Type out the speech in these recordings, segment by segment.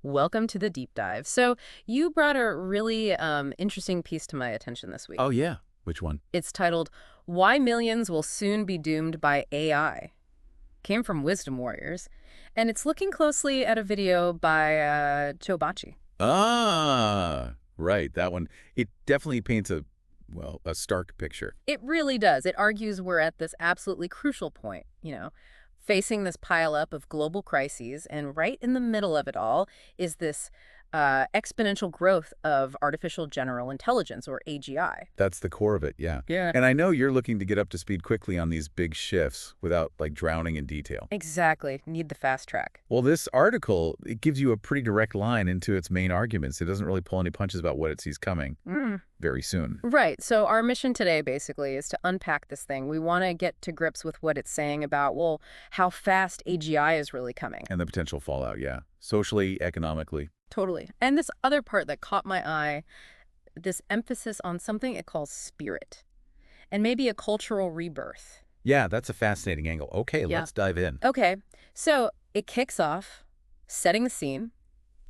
Welcome to the deep dive. So you brought a really interesting piece to my attention this week. Oh, yeah. Which one? It's titled, Why Millions Will Soon Be Doomed by AI. Came from Wisdom Warriors, and it's looking closely at a video by Joe Bachi. Ah, right. That one. It definitely paints a stark picture. It really does. It argues we're at this absolutely crucial point, facing this pileup of global crises, and right in the middle of it all is this exponential growth of artificial general intelligence, or AGI. That's the core of it, yeah. Yeah. And I know you're looking to get up to speed quickly on these big shifts without, drowning in detail. Exactly. Need the fast track. Well, this article, it gives you a pretty direct line into its main arguments. It doesn't really pull any punches about what it sees coming very soon. Right. So our mission today basically is to unpack this thing. We want to get to grips with what it's saying about, well, how fast AGI is really coming. And the potential fallout, yeah. Socially, economically. Totally. And this other part that caught my eye, this emphasis on something it calls spirit, and maybe a cultural rebirth. Yeah, that's a fascinating angle. Okay, Yeah. let's dive in. Okay. So it kicks off, setting the scene,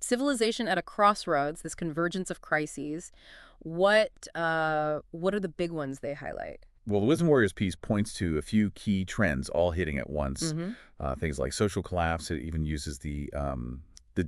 civilization at a crossroads, this convergence of crises. What are the big ones they highlight? Well, the Wisdom Warriors piece points to a few key trends all hitting at once. Things like social collapse. It even uses the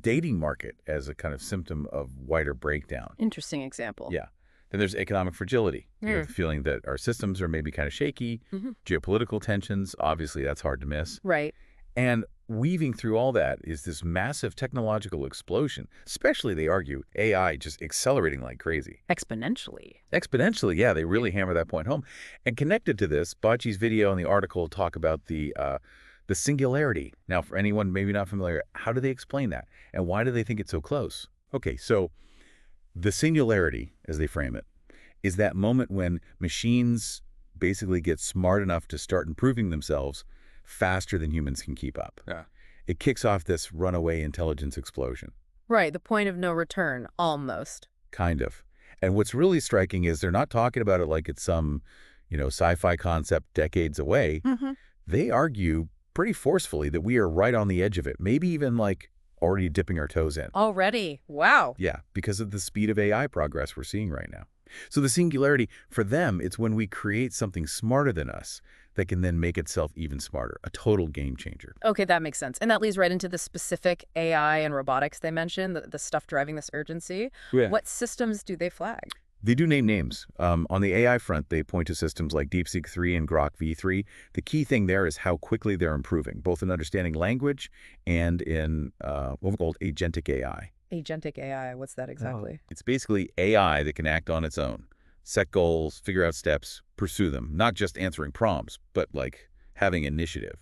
dating market as a kind of symptom of wider breakdown. Interesting example. Yeah. Then there's economic fragility, the feeling that our systems are maybe kind of shaky, geopolitical tensions, obviously that's hard to miss. Right. And weaving through all that is this massive technological explosion, especially, they argue, AI just accelerating like crazy. Exponentially. Exponentially, yeah, they really hammer that point home. And connected to this, Bachi's video and the article talk about the singularity. Now, for anyone maybe not familiar, how do they explain that? And why do they think it's so close? Okay, so the singularity, as they frame it, is that moment when machines basically get smart enough to start improving themselves faster than humans can keep up. Yeah. It kicks off this runaway intelligence explosion. Right. The point of no return, almost. Kind of. And what's really striking is they're not talking about it like it's some, sci-fi concept decades away. They argue pretty forcefully that we are right on the edge of it, maybe even already dipping our toes in. Already? Wow. Yeah, because of the speed of AI progress we're seeing right now. So the singularity, for them, it's when we create something smarter than us that can then make itself even smarter, a total game changer. Okay, that makes sense. And that leads right into the specific AI and robotics they mentioned, the stuff driving this urgency. Yeah. What systems do they flag? They do name names. On the AI front, they point to systems like DeepSeek 3 and Grok V3. The key thing there is how quickly they're improving, both in understanding language and in what we call agentic AI. Agentic AI, what's that exactly? It's basically AI that can act on its own, set goals, figure out steps, pursue them, not just answering prompts, but having initiative.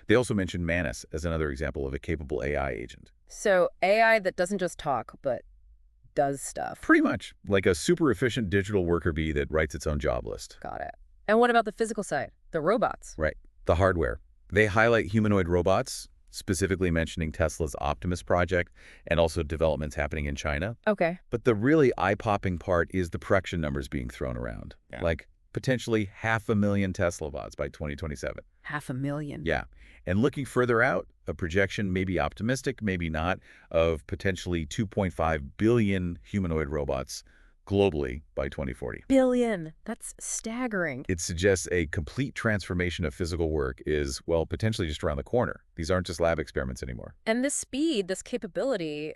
They also mentioned Manus as another example of a capable AI agent. So AI that doesn't just talk, but does stuff. Pretty much, like a super efficient digital worker bee that writes its own job list. Got it. And what about the physical side? The robots? Right. The hardware. They highlight humanoid robots, specifically mentioning Tesla's Optimus project and also developments happening in China. Okay. But the really eye-popping part is the production numbers being thrown around. Yeah. Potentially 500,000 Tesla bots by 2027. 500,000. Yeah. And looking further out, a projection, maybe optimistic, maybe not, of potentially 2.5 billion humanoid robots globally by 2040. Billion. That's staggering. It suggests a complete transformation of physical work is, well, potentially just around the corner. These aren't just lab experiments anymore. And this speed, this capability,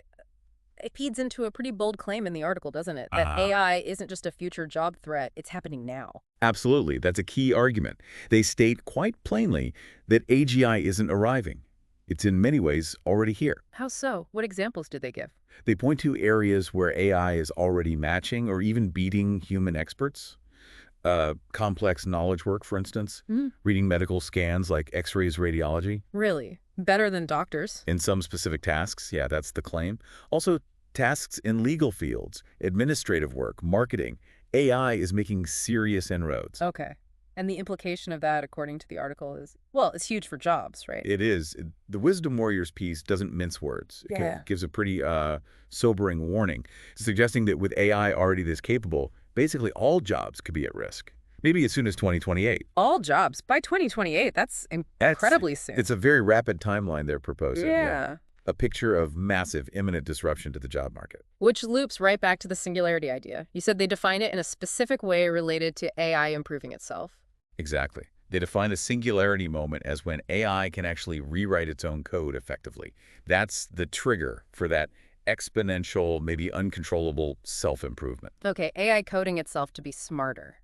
it feeds into a pretty bold claim in the article, doesn't it? That AI isn't just a future job threat, it's happening now. Absolutely. That's a key argument. They state quite plainly that AGI isn't arriving. It's in many ways already here. How so? What examples do they give? They point to areas where AI is already matching or even beating human experts. Complex knowledge work, for instance, reading medical scans like X-rays, radiology. Really? Better than doctors? In some specific tasks, yeah, that's the claim. Also, tasks in legal fields, administrative work, marketing. AI is making serious inroads. Okay. And the implication of that, according to the article, is, well, it's huge for jobs, right? It is. The Wisdom Warriors piece doesn't mince words. It gives a pretty sobering warning, suggesting that with AI already this capable, basically all jobs could be at risk. Maybe as soon as 2028. All jobs by 2028. That's incredibly soon. It's a very rapid timeline they're proposing. Yeah. a picture of massive, imminent disruption to the job market. Which loops right back to the singularity idea. You said they define it in a specific way related to AI improving itself. Exactly. They define a singularity moment as when AI can actually rewrite its own code effectively. That's the trigger for that exponential, maybe uncontrollable self-improvement. Okay, AI coding itself to be smarter.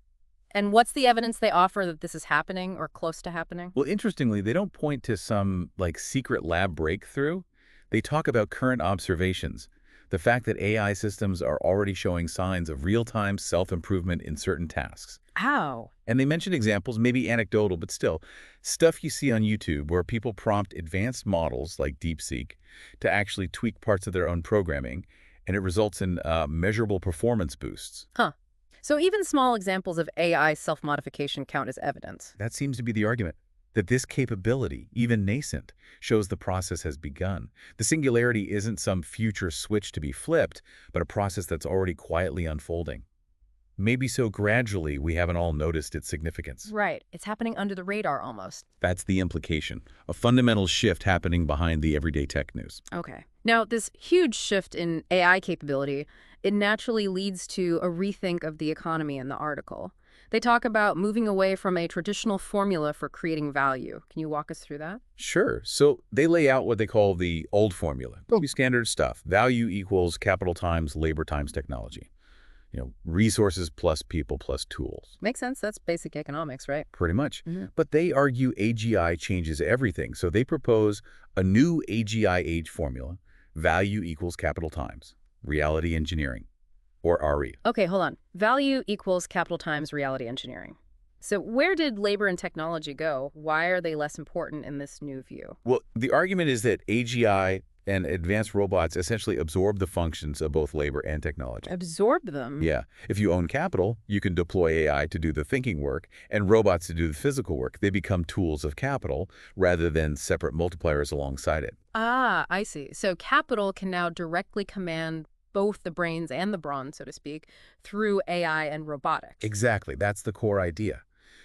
And what's the evidence they offer that this is happening or close to happening? Well, interestingly, they don't point to some secret lab breakthrough. They talk about current observations. The fact that AI systems are already showing signs of real-time self-improvement in certain tasks. How? And they mention examples, maybe anecdotal, but still, stuff you see on YouTube where people prompt advanced models like DeepSeek to actually tweak parts of their own programming, and it results in measurable performance boosts. Huh. So even small examples of AI self-modification count as evidence. That seems to be the argument, that this capability, even nascent, shows the process has begun. The singularity isn't some future switch to be flipped, but a process that's already quietly unfolding. Maybe so gradually we haven't all noticed its significance. Right. It's happening under the radar almost. That's the implication, a fundamental shift happening behind the everyday tech news. Okay. Now, this huge shift in AI capability, it naturally leads to a rethink of the economy in the article. They talk about moving away from a traditional formula for creating value. Can you walk us through that? Sure. So they lay out what they call the old formula. Pretty standard stuff. Value equals capital times labor times technology. Resources plus people plus tools. Makes sense. That's basic economics, right? Pretty much. Mm-hmm. But they argue AGI changes everything. So they propose a new AGI age formula. Value equals capital times reality engineering, or RE. Okay, hold on. Value equals capital times reality engineering. So where did labor and technology go? Why are they less important in this new view? Well, the argument is that AGI and advanced robots essentially absorb the functions of both labor and technology. Absorb them? Yeah. If you own capital, you can deploy AI to do the thinking work and robots to do the physical work. They become tools of capital rather than separate multipliers alongside it. Ah, I see. So capital can now directly command both the brains and the brawn, so to speak, through AI and robotics. Exactly. That's the core idea.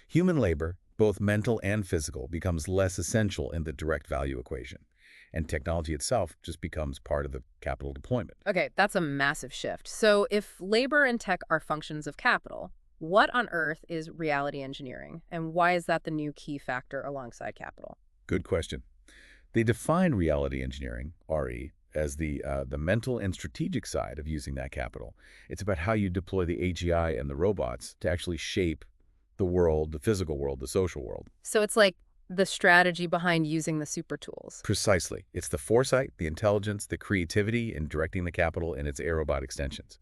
Human labor, both mental and physical, becomes less essential in the direct value equation. And technology itself just becomes part of the capital deployment. Okay, that's a massive shift. So if labor and tech are functions of capital, what on earth is reality engineering? And why is that the new key factor alongside capital? Good question. They define reality engineering, RE, as the mental and strategic side of using that capital. It's about how you deploy the AGI and the robots to actually shape the world, the physical world, the social world. So it's like the strategy behind using the super tools. Precisely. It's the foresight, the intelligence, the creativity in directing the capital and its robot extensions.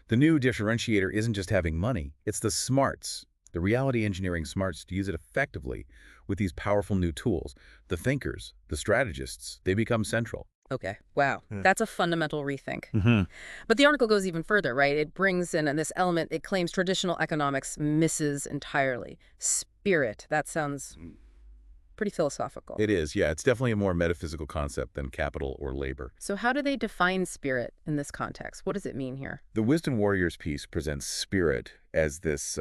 The new differentiator isn't just having money, it's the smarts, the reality engineering smarts to use it effectively with these powerful new tools. The thinkers, the strategists, they become central. Okay, wow. That's a fundamental rethink. Mm-hmm. But the article goes even further, right? It brings in this element, it claims traditional economics misses entirely. Spirit, that sounds pretty philosophical. It is, yeah. It's definitely a more metaphysical concept than capital or labor. So how do they define spirit in this context? What does it mean here? The Wisdom Warriors piece presents spirit as this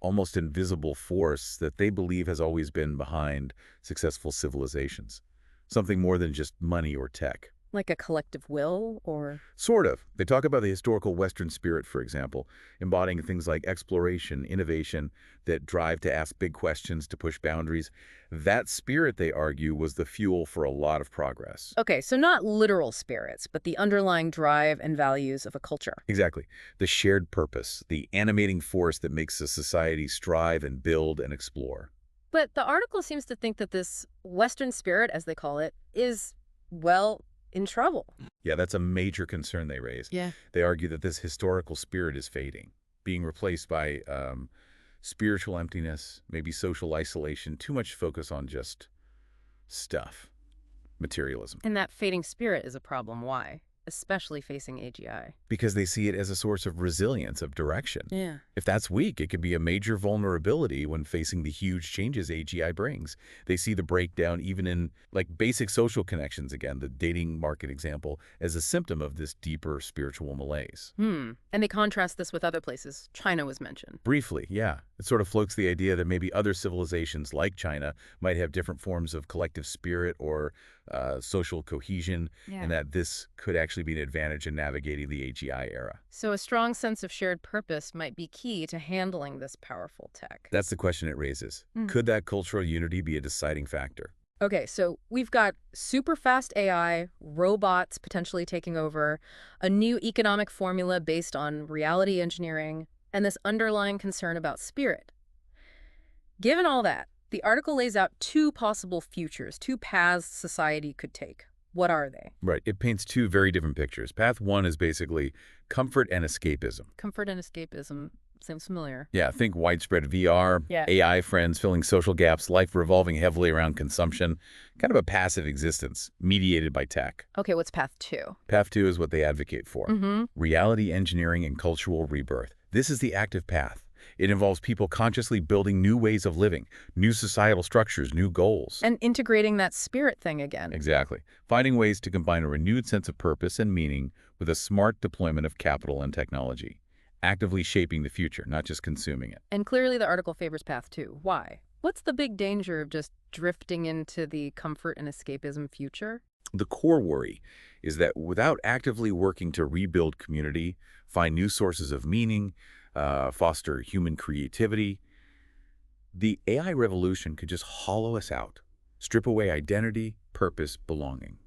almost invisible force that they believe has always been behind successful civilizations. Something more than just money or tech. Like a collective will, or? Sort of. They talk about the historical Western spirit, for example, embodying things like exploration, innovation, that drive to ask big questions, to push boundaries. That spirit, they argue, was the fuel for a lot of progress. Okay, so not literal spirits, but the underlying drive and values of a culture. Exactly. The shared purpose, the animating force that makes a society strive and build and explore. But the article seems to think that this Western spirit, as they call it, is, well, in trouble. Yeah, that's a major concern they raise. Yeah. They argue that this historical spirit is fading, being replaced by spiritual emptiness, maybe social isolation, too much focus on just stuff, materialism. And that fading spirit is a problem. Why? Especially facing AGI. Because they see it as a source of resilience, of direction. Yeah. If that's weak, it could be a major vulnerability when facing the huge changes AGI brings. They see the breakdown even in basic social connections, again, the dating market example, as a symptom of this deeper spiritual malaise. And they contrast this with other places. China was mentioned. Briefly, yeah. It sort of floats the idea that maybe other civilizations like China might have different forms of collective spirit or social cohesion, Yeah. and that this could actually be an advantage in navigating the AGI era. So a strong sense of shared purpose might be key to handling this powerful tech. That's the question it raises. Could that cultural unity be a deciding factor? Okay, so we've got super fast AI, robots potentially taking over, a new economic formula based on reality engineering, and this underlying concern about spirit. Given all that, the article lays out two possible futures, two paths society could take. What are they? Right. It paints two very different pictures. Path one is basically comfort and escapism. Comfort and escapism seems familiar. Yeah, think widespread VR, Yeah. AI friends filling social gaps, life revolving heavily around consumption, kind of a passive existence mediated by tech. Okay, what's path two? Path two is what they advocate for. Mm-hmm. Reality engineering and cultural rebirth. This is the active path. It involves people consciously building new ways of living, new societal structures, new goals. And integrating that spirit thing again. Exactly. Finding ways to combine a renewed sense of purpose and meaning with a smart deployment of capital and technology. Actively shaping the future, not just consuming it. And clearly the article favors path two. Why? What's the big danger of just drifting into the comfort and escapism future? The core worry is that without actively working to rebuild community, find new sources of meaning, foster human creativity, the AI revolution could just hollow us out, strip away identity, purpose, belonging.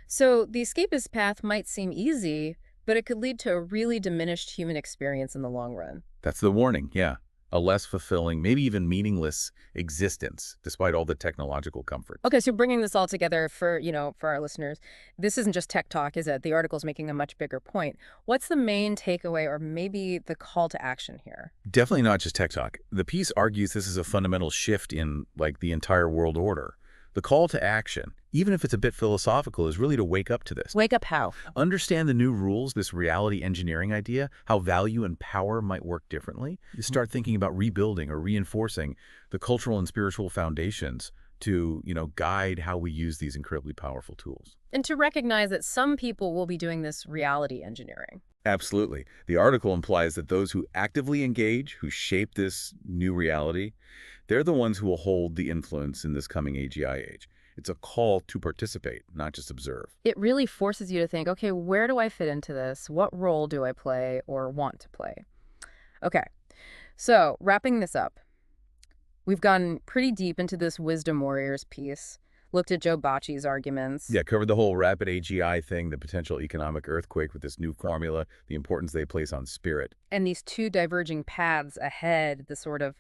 So the escapist path might seem easy, but it could lead to a really diminished human experience in the long run. That's the warning, yeah. A less fulfilling, maybe even meaningless existence, despite all the technological comforts. Okay, so bringing this all together for our listeners, this isn't just tech talk, is it? The article's making a much bigger point. What's the main takeaway or maybe the call to action here? Definitely not just tech talk. The piece argues this is a fundamental shift in, like, the entire world order. The call to action, even if it's a bit philosophical, is really to wake up to this. Wake up how? Understand the new rules, this reality engineering idea, how value and power might work differently. You start thinking about rebuilding or reinforcing the cultural and spiritual foundations to, guide how we use these incredibly powerful tools. And to recognize that some people will be doing this reality engineering. Absolutely. The article implies that those who actively engage, who shape this new reality, they're the ones who will hold the influence in this coming AGI age. It's a call to participate, not just observe. It really forces you to think, okay, where do I fit into this? What role do I play or want to play? Okay, so wrapping this up, we've gone pretty deep into this wisdom warriors piece, looked at Joe Bachi's arguments. Yeah, covered the whole rapid AGI thing, the potential economic earthquake with this new formula, the importance they place on spirit. And these two diverging paths ahead, the sort of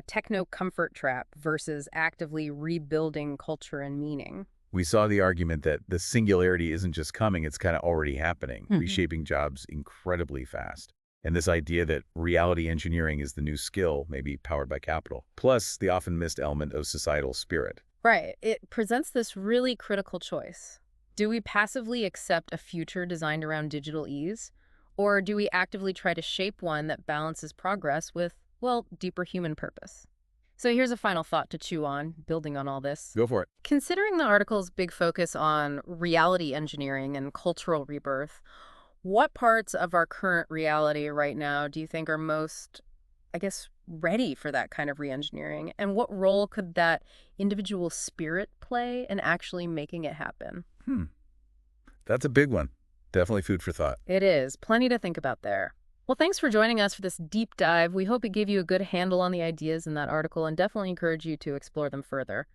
techno-comfort trap versus actively rebuilding culture and meaning. We saw the argument that the singularity isn't just coming, it's kind of already happening, Mhm. reshaping jobs incredibly fast. And this idea that reality engineering is the new skill, maybe powered by capital, plus the often missed element of societal spirit. Right. It presents this really critical choice. Do we passively accept a future designed around digital ease? Or do we actively try to shape one that balances progress with, well, deeper human purpose? So here's a final thought to chew on, building on all this. Go for it. Considering the article's big focus on reality engineering and cultural rebirth, what parts of our current reality right now do you think are most, I guess, ready for that kind of re-engineering? And what role could that individual spirit play in actually making it happen? That's a big one. Definitely food for thought. It is. Plenty to think about there. Well, thanks for joining us for this deep dive. We hope it gave you a good handle on the ideas in that article and definitely encourage you to explore them further.